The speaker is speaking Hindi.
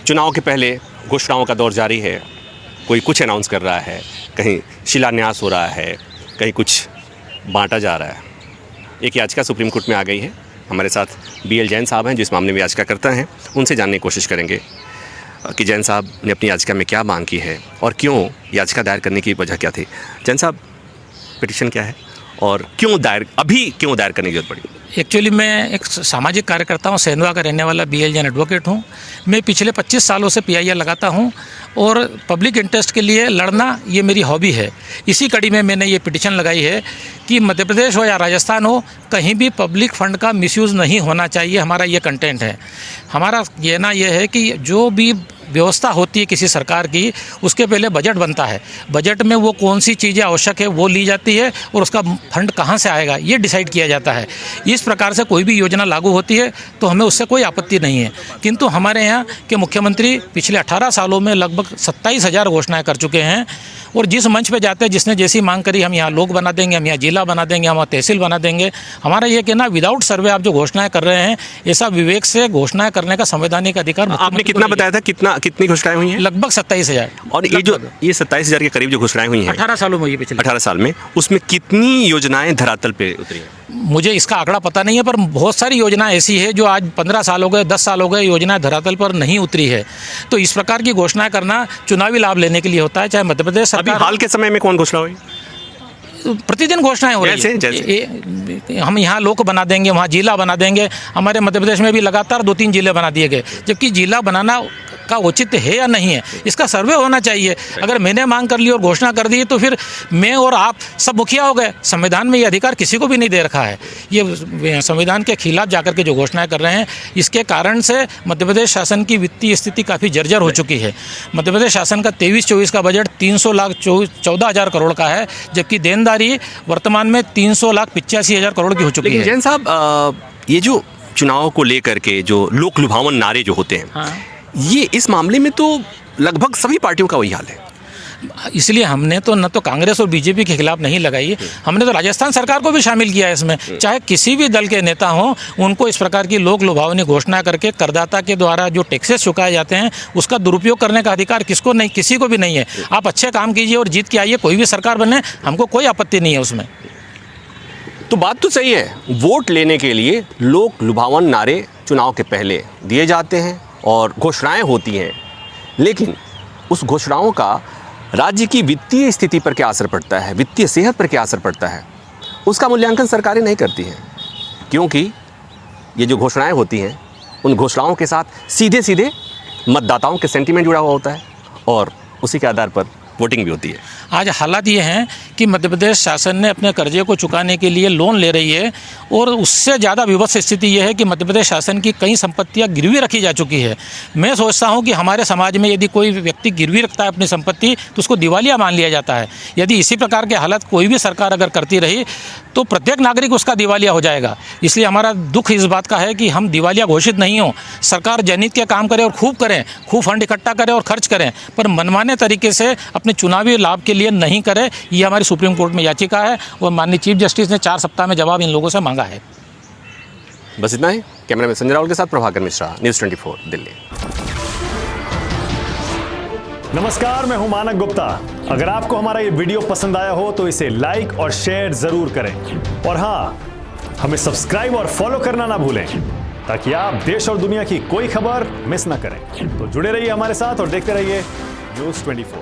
चुनाव के पहले घोषणाओं का दौर जारी है। कोई कुछ अनाउंस कर रहा है, कहीं शिलान्यास हो रहा है, कहीं कुछ बांटा जा रहा है। एक याचिका सुप्रीम कोर्ट में आ गई है। हमारे साथ BL जैन साहब हैं जो इस मामले में याचिका करता हैं। उनसे जानने की कोशिश करेंगे कि जैन साहब ने अपनी याचिका में क्या मांग की है और क्यों याचिका दायर करने की वजह क्या थी। जैन साहब, पिटीशन क्या है और क्यों दायर करने की जरूरत पड़ी? एक्चुअली मैं एक सामाजिक कार्यकर्ता हूँ, सेंधवा का रहने वाला BL जैन एडवोकेट हूँ। मैं पिछले 25 सालों से PIL लगाता हूँ और पब्लिक इंटरेस्ट के लिए लड़ना ये मेरी हॉबी है। इसी कड़ी में मैंने ये पिटीशन लगाई है कि मध्य प्रदेश हो या राजस्थान हो, कहीं भी पब्लिक फंड का मिसयूज़ नहीं होना चाहिए। हमारा ये कंटेंट है। हमारा कहना ये है कि जो भी व्यवस्था होती है किसी सरकार की, उसके पहले बजट बनता है। बजट में वो कौन सी चीज़ें आवश्यक है वो ली जाती है और उसका फंड कहाँ से आएगा ये डिसाइड किया जाता है। इस प्रकार से कोई भी योजना लागू होती है तो हमें उससे कोई आपत्ति नहीं है। किंतु हमारे यहाँ के मुख्यमंत्री पिछले 18 सालों में लगभग 27,000 घोषणाएं कर चुके हैं और जिस मंच पे जाते हैं, जिसने जैसी मांग करी, हम यहाँ लोग बना देंगे, हम यहाँ जिला बना देंगे, हम यहाँ तहसील बना देंगे। हमारा ये कहना, विदाउट सर्वे आप जो घोषणाएं कर रहे हैं, ऐसा विवेक से घोषणाएं करने का संवैधानिक अधिकार आपने कितना बताया था, कितनी घोषणाएं हुई हैं? लगभग 27,000। और ये 27,000 के करीब जो घोषणाएं हुई हैं 18 सालों में, ये पिछले 18 साल में, उसमें कितनी योजनाएं धरातल पे उतरी हैं? मुझे इसका आंकड़ा पता नहीं है, पर बहुत सारी योजनाएं ऐसी है जो आज 15 साल हो गए, 10 साल हो गए, योजनाएं धरातल पर नहीं उतरी है। तो इस प्रकार की घोषणाएं करना चुनावी लाभ लेने के लिए होता है। चाहे मध्य प्रदेश सरकार, हाल के समय में कौन घोषणा हुई? प्रतिदिन घोषणाएं हो रही है। हम यहाँ लोक बना देंगे, वहाँ जिला बना देंगे। हमारे मध्य प्रदेश में भी लगातार 2-3 जिले बना दिए गए, जबकि जिला बनाना का औचित्य है या नहीं है, इसका सर्वे होना चाहिए। अगर मैंने मांग कर ली और घोषणा कर दी तो फिर मैं और आप सब मुखिया हो गए। संविधान में ये अधिकार किसी को भी नहीं दे रखा है। ये संविधान के खिलाफ जाकर के जो घोषणाएं कर रहे हैं, इसके कारण से मध्य प्रदेश शासन की वित्तीय स्थिति काफ़ी जर्जर हो चुकी है। मध्य प्रदेश शासन का 23-24 का बजट 314,000 करोड़ का है, जबकि देनदारी वर्तमान में 385,000 करोड़ की हो चुकी है। जैन साहब, ये जो चुनाव को लेकर के जो लोक लुभावन नारे जो होते हैं, हाँ, ये इस मामले में तो लगभग सभी पार्टियों का वही हाल है। इसलिए हमने तो न तो कांग्रेस और BJP के खिलाफ नहीं लगाई, हमने तो राजस्थान सरकार को भी शामिल किया है इसमें। चाहे किसी भी दल के नेता हों, उनको इस प्रकार की लोक लुभावनी घोषणा करके करदाता के द्वारा जो टैक्सेस चुकाए जाते हैं उसका दुरुपयोग करने का अधिकार किसको नहीं, किसी को भी नहीं है। आप अच्छे काम कीजिए और जीत के आइए, कोई भी सरकार बने, हमको कोई आपत्ति नहीं है उसमें। तो बात तो सही है, वोट लेने के लिए लोक लुभावन नारे चुनाव के पहले दिए जाते हैं और घोषणाएं होती हैं, लेकिन उस घोषणाओं का राज्य की वित्तीय स्थिति पर क्या असर पड़ता है, वित्तीय सेहत पर क्या असर पड़ता है, उसका मूल्यांकन सरकारें नहीं करती हैं। क्योंकि ये जो घोषणाएं होती हैं, उन घोषणाओं के साथ सीधे सीधे मतदाताओं के सेंटीमेंट जुड़ा हुआ होता है और उसी के आधार पर वोटिंग भी होती है। आज हालात ये हैं कि मध्य प्रदेश शासन ने अपने कर्जे को चुकाने के लिए लोन ले रही है और उससे ज़्यादा विवश स्थिति ये है कि मध्य प्रदेश शासन की कई संपत्तियां गिरवी रखी जा चुकी है। मैं सोचता हूं कि हमारे समाज में यदि कोई व्यक्ति गिरवी रखता है अपनी संपत्ति तो उसको दिवालिया मान लिया जाता है। यदि इसी प्रकार के हालत कोई भी सरकार अगर करती रही तो प्रत्येक नागरिक उसका दिवालिया हो जाएगा। इसलिए हमारा दुख इस बात का है कि हम दिवालिया घोषित नहीं हों। सरकार जनहित के काम करे और खूब करें, खूब फंड इकट्ठा करें और खर्च करें, पर मनमाने तरीके से अपने चुनावी लाभ के लिए नहीं करे। ये हमारी सुप्रीम कोर्ट में याचिका है और माननीय चीफ जस्टिस ने 4 सप्ताह में जवाब इन लोगों से मांगा है। बस इतना ही। कैमरा में संजय राहुल के साथ प्रभाकर मिश्रा, न्यूज़ 24 दिल्ली। नमस्कार, मैं हूं मानक गुप्ता। अगर आपको हमारा ये वीडियो पसंद आया हो तो इसे लाइक और शेयर जरूर करें और हाँ, हमें सब्सक्राइब और फॉलो करना ना भूलें ताकि आप देश और दुनिया की कोई खबर मिस ना करें। तो जुड़े रहिए हमारे साथ और देखते रहिए न्यूज़ 24।